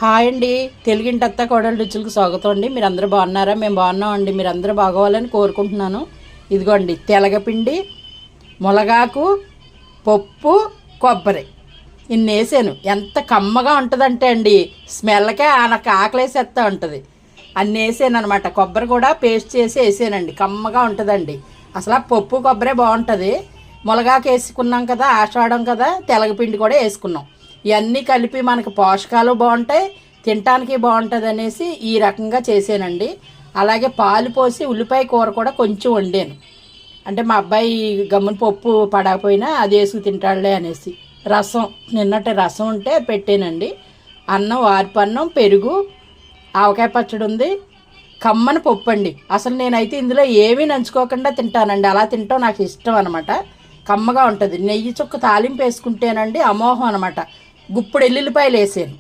Hi అండి, తెలుగింటి అత్త కోడలు రుచులకు స్వాగతం అండి. మీరందరూ బాగున్నారా? మేము బాగున్నామండి. మీరందరూ బాగోవాలని కోరుకుంటున్నాను. ఇదిగోండి తెలగపిండి, మునగాకు, పప్పు, కొబ్బరి ఇన్ని వేసాను. ఎంత కమ్మగా ఉంటుందంటే అండి, స్మెల్కే నాకు ఆకలేసేస్తూ ఉంటుంది. అన్నీ వేసాను అనమాట. కొబ్బరి కూడా పేస్ట్ చేసి వేసానండి, కమ్మగా ఉంటుందండి. అసలు పప్పు కొబ్బరే బాగుంటుంది. మునగాకు వేసుకున్నాం కదా, ఆషాఢం కదా, తెలగపిండి కూడా వేసుకున్నాం. ఇవన్నీ కలిపి మనకు పోషకాలు బాగుంటాయి, తినటానికి బాగుంటుంది అనేసి ఈ రకంగా చేసానండి. అలాగే పాలు పోసి ఉల్లిపాయ కూర కూడా కొంచెం వండాను. అంటే మా అబ్బాయి గమ్మున పప్పు పడకపోయినా అది వేసుకు తింటాడులే అనేసి. రసం నిన్నటి రసం ఉంటే పెట్టానండి. అన్నం, వారిపన్నం, పెరుగు, ఆవకాయ పచ్చడి ఉంది. కమ్మని పప్పు అండి. అసలు నేనైతే ఇందులో ఏమీ నంచుకోకుండా తింటానండి. అలా తింటాం నాకు ఇష్టం అనమాట. కమ్మగా ఉంటుంది. నెయ్యి చుక్క తాలింపు వేసుకుంటేనండి అమోహం అనమాట. గుప్పుడు ఎల్లుల్లిపాయలు వేసాను.